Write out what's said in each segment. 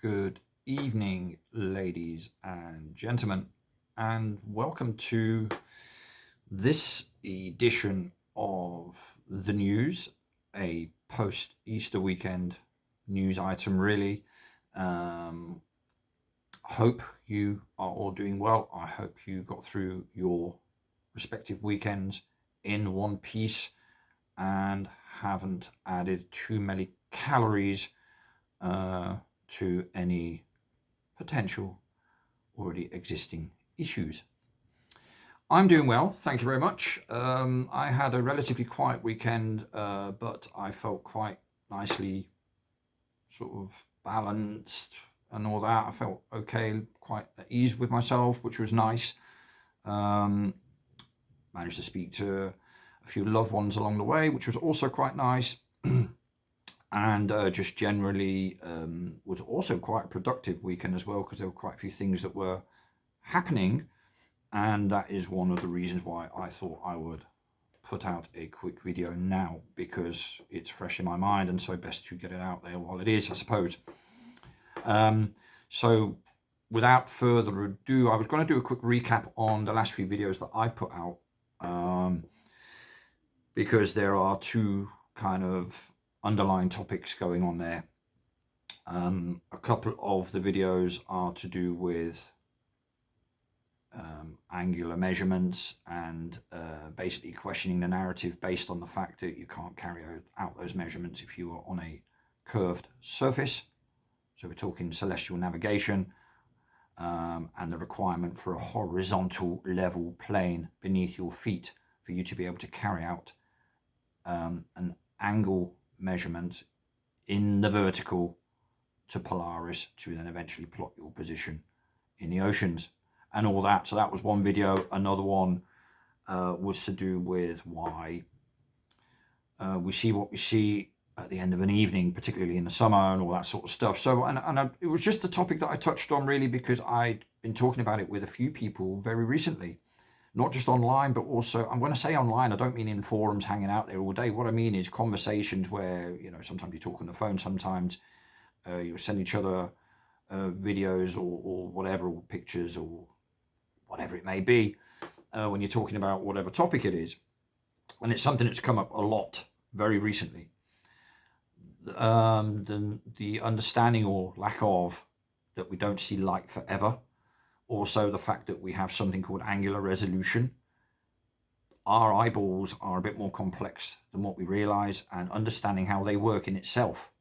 Good evening, ladies and gentlemen, and welcome to this edition of the news, a post-Easter weekend news item, really. Hope you are all doing well. I hope you got through your respective weekends in one piece and haven't added too many calories to any potential already existing issues. I'm doing well, thank you very much. I had a relatively quiet weekend, but I felt quite nicely sort of balanced and all that. I felt okay, quite at ease with myself, which was nice. Managed to speak to a few loved ones along the way, which was also quite nice. And just generally was also quite a productive weekend as well, because there were quite a few things that were happening, and that is one of the reasons why I thought I would put out a quick video now, because it's fresh in my mind, and so best to get it out there while it is, I suppose. So without further ado, I was going to do a quick recap on the last few videos that I put out, because there are two kind of underlying topics going on there. A couple of the videos are to do with angular measurements and basically questioning the narrative based on the fact that you can't carry out those measurements if you are on a curved surface. So we're talking celestial navigation and the requirement for a horizontal level plane beneath your feet for you to be able to carry out an angle measurement in the vertical to Polaris to then eventually plot your position in the oceans and all that. So that was one video. Another one was to do with why we see what we see at the end of an evening, particularly in the summer and all that sort of stuff. So it was just a topic that I touched on really because I'd been talking about it with a few people very recently. Not just online, but also, I'm going to say online, I don't mean in forums hanging out there all day. What I mean is conversations where, sometimes you talk on the phone, sometimes you send each other videos or whatever, or pictures or whatever it may be, when you're talking about whatever topic it is. And it's something that's come up a lot very recently. The understanding or lack of that we don't see light forever. Also, the fact that we have something called angular resolution. Our eyeballs are a bit more complex than what we realize, and understanding how they work in itself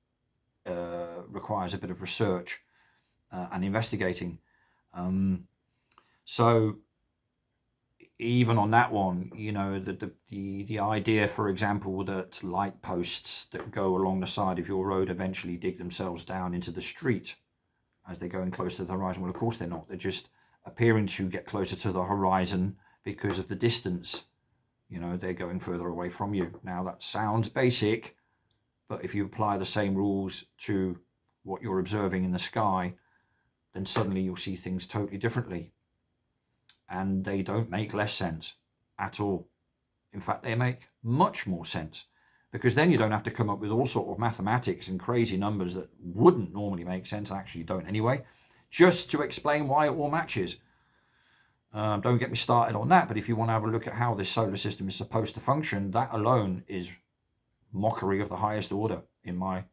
requires a bit of research and investigating. So even on that one, the idea, for example, that light posts that go along the side of your road eventually dig themselves down into the street as they're going close to the horizon. Well, of course they're not. They're just appearing to get closer to the horizon because of the distance. They're going further away from you. Now, that sounds basic, but if you apply the same rules to what you're observing in the sky, then suddenly you'll see things totally differently. And they don't make less sense at all. In fact, they make much more sense, because then you don't have to come up with all sort of mathematics and crazy numbers that wouldn't normally make sense, actually don't anyway, just to explain why it all matches. Don't get me started on that, but if you want to have a look at how this solar system is supposed to function, that alone is mockery of the highest order, in my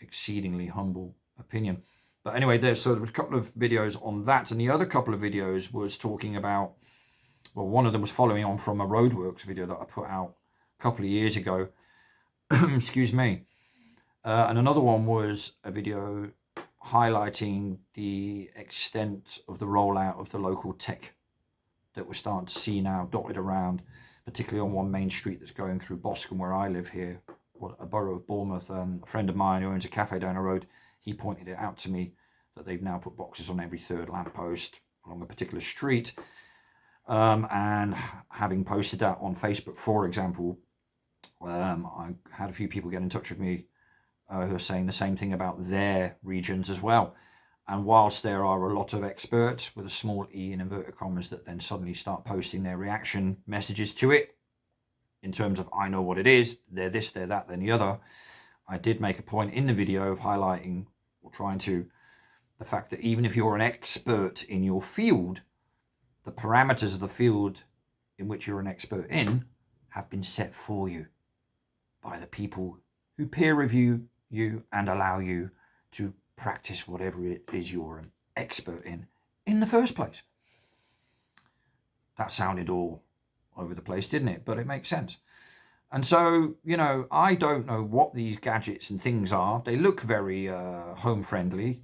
exceedingly humble opinion. But anyway, there was a couple of videos on that, and the other couple of videos was talking about, well, one of them was following on from a roadworks video that I put out a couple of years ago. Excuse me. And another one was a video highlighting the extent of the rollout of the local tech that we're starting to see now dotted around, particularly on one main street that's going through Boscombe, where I live here, a borough of Bournemouth. A friend of mine who owns a cafe down the road, he pointed it out to me that they've now put boxes on every third lamppost along a particular street. And having posted that on Facebook, for example, I had a few people get in touch with me who are saying the same thing about their regions as well. And whilst there are a lot of experts with a small e in inverted commas that then suddenly start posting their reaction messages to it, in terms of, I know what it is, they're this, they're that, then the other, I did make a point in the video of highlighting or trying to the fact that even if you're an expert in your field, the parameters of the field in which you're an expert in have been set for you by the people who peer review you and allow you to practice whatever it is you're an expert in the first place. That sounded all over the place, didn't it? But it makes sense. And so, you know, I don't know what these gadgets and things are. They look very home friendly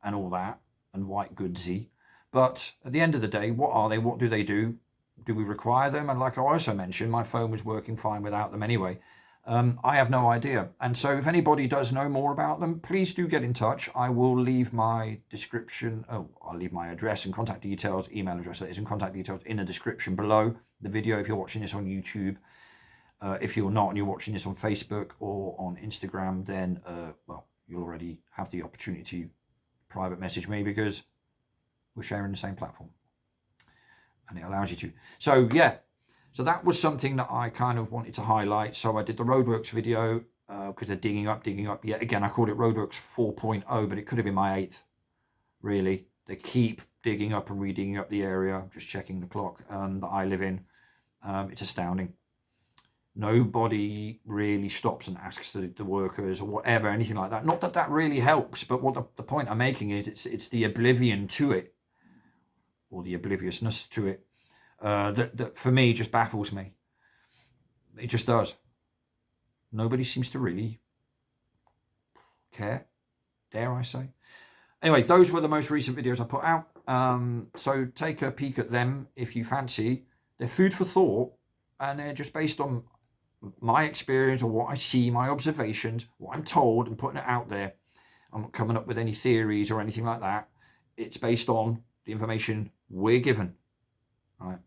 and all that, and white goodsy. But at the end of the day, what are they? What do they do? Do we require them? And like I also mentioned, my phone was working fine without them anyway. I have no idea. And so if anybody does know more about them, please do get in touch. I will leave my description. I'll leave my address and contact details, email address that is, and contact details in the description below the video if you're watching this on YouTube. If you're not and you're watching this on Facebook or on Instagram, then, well, you'll already have the opportunity to private message me because we're sharing the same platform and it allows you to. So, yeah. So that was something that I kind of wanted to highlight. So I did the Roadworks video because they're digging up. Yet again, I called it Roadworks 4.0, but it could have been my 8th, really. They keep digging up and re-digging up the area. Just checking the clock that I live in. It's astounding. Nobody really stops and asks the workers or whatever, anything like that. Not that that really helps, but what the point I'm making is it's the oblivion to it, or the obliviousness to it, that for me just baffles me. It just does. Nobody seems to really care, dare I say. Anyway, those were the most recent videos I put out. So take a peek at them if you fancy. They're food for thought, and they're just based on my experience or what I see, my observations, what I'm told, and putting it out there. I'm not coming up with any theories or anything like that. It's based on the information we're given. All right.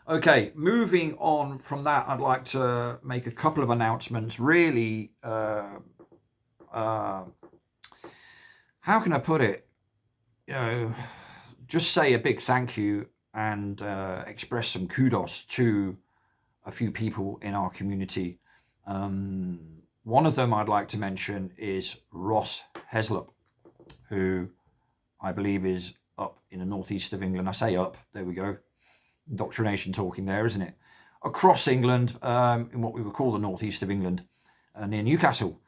Okay, moving on from that, I'd like to make a couple of announcements. Really, how can I put it? You know, just say a big thank you and express some kudos to a few people in our community. One of them I'd like to mention is Ross Heslop, who I believe is up in the northeast of England. I say up, there we go. Indoctrination talking there, isn't it? Across England, in what we would call the northeast of England, near Newcastle.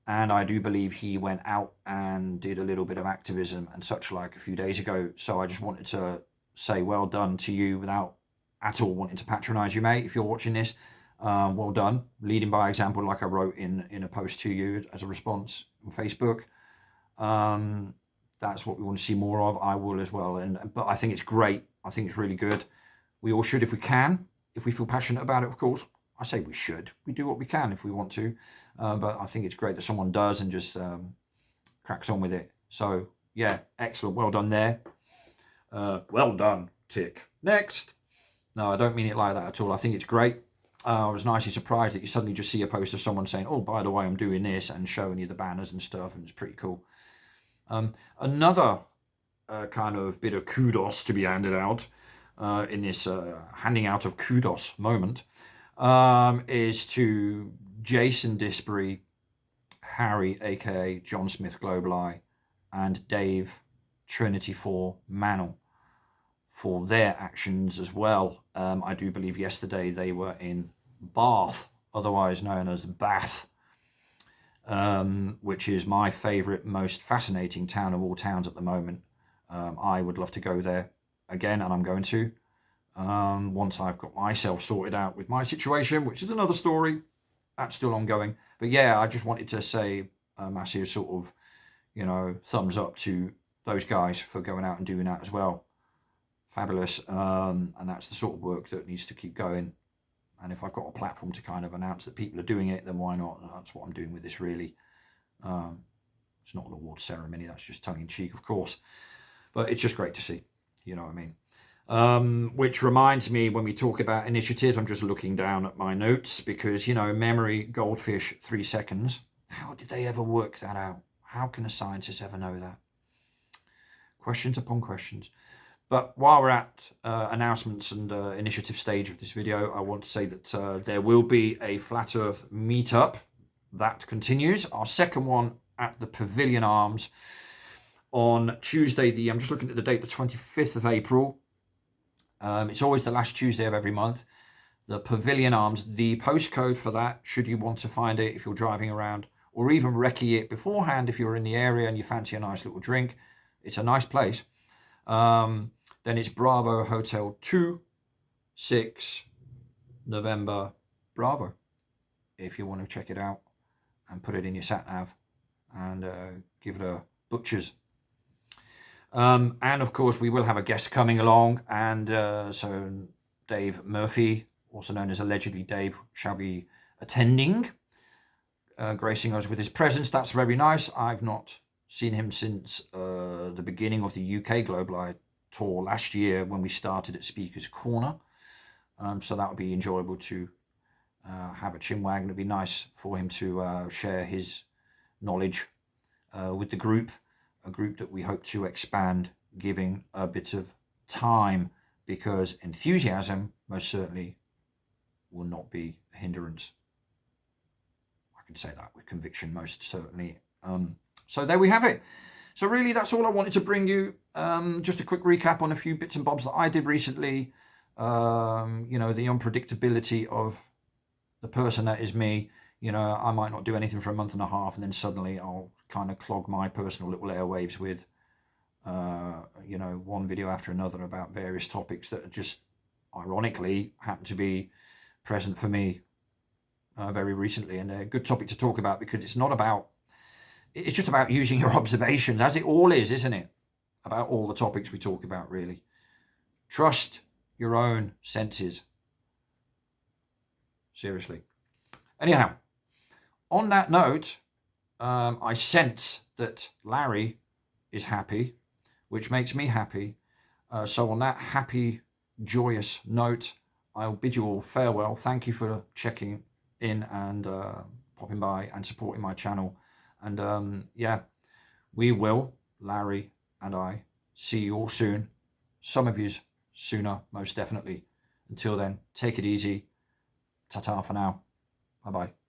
And I do believe he went out and did a little bit of activism and such like a few days ago. So I just wanted to say well done to you without at all wanting to patronize you, mate. If you're watching this, well done. Leading by example, like I wrote in a post to you as a response on Facebook. That's what we want to see more of. I will as well. But I think it's great. I think it's really good. We all should if we can, if we feel passionate about it, of course. I say we should. We do what we can if we want to. But I think it's great that someone does and just cracks on with it. So, yeah, excellent. Well done there. Well done, tick. Next. No, I don't mean it like that at all. I think it's great. I was nicely surprised that you suddenly just see a post of someone saying, oh, by the way, I'm doing this, and showing you the banners and stuff, and it's pretty cool. Another kind of bit of kudos to be handed out in this handing out of kudos moment is to Jason Disbury, Harry, aka John Smith Global Eye, and Dave Trinity 4 Mantle for their actions as well. I do believe yesterday they were in Bath, otherwise known as Bath, which is my favourite, most fascinating town of all towns at the moment. I would love to go there again, and I'm going to, once I've got myself sorted out with my situation, which is another story. That's still ongoing. But yeah, I just wanted to say a massive sort of, you know, thumbs up to those guys for going out and doing that as well. Fabulous. And that's the sort of work that needs to keep going. And if I've got a platform to kind of announce that people are doing it, then why not? That's what I'm doing with this, really. It's not an award ceremony. That's just tongue-in-cheek, of course. But it's just great to see. You know what I mean? Which reminds me, when we talk about initiatives, I'm just looking down at my notes because, you know, memory, goldfish, 3 seconds. How did they ever work that out? How can a scientist ever know that? Questions upon questions. But while we're at announcements and initiative stage of this video, I want to say that there will be a Flat Earth meetup that continues. Our second one at the Pavilion Arms. on Tuesday, I'm just looking at the date, the 25th of April. It's always the last Tuesday of every month. The Pavilion Arms, the postcode for that, should you want to find it if you're driving around, or even recce it beforehand if you're in the area and you fancy a nice little drink. It's a nice place. Then it's Bravo Hotel 2, 6 November Bravo, if you want to check it out and put it in your sat nav and give it a butcher's. And of course we will have a guest coming along, and so Dave Murphy, also known as Allegedly Dave, shall be attending, gracing us with his presence. That's very nice. I've not seen him since the beginning of the UK Global Eye tour last year when we started at Speaker's Corner. So that would be enjoyable to have a chinwag. It'd be nice for him to share his knowledge with the group, a group that we hope to expand, giving a bit of time, because enthusiasm most certainly will not be a hindrance. I can say that with conviction, most certainly. So there we have it. So really, that's all I wanted to bring you. Just a quick recap on a few bits and bobs that I did recently. You know, the unpredictability of the person that is me. You know, I might not do anything for a month and a half, and then suddenly I'll kind of clog my personal little airwaves with, you know, one video after another about various topics that are just, ironically, happen to be present for me very recently. And a good topic to talk about, because it's not about, it's just about using your observations, as it all is, isn't it? About all the topics we talk about, really. Trust your own senses. Seriously. Anyhow, on that note, I sense that Larry is happy, which makes me happy. So on that happy, joyous note, I'll bid you all farewell. Thank you for checking in and popping by and supporting my channel. And yeah, we will, Larry and I, see you all soon. Some of you sooner, most definitely. Until then, take it easy. Ta-ta for now. Bye-bye.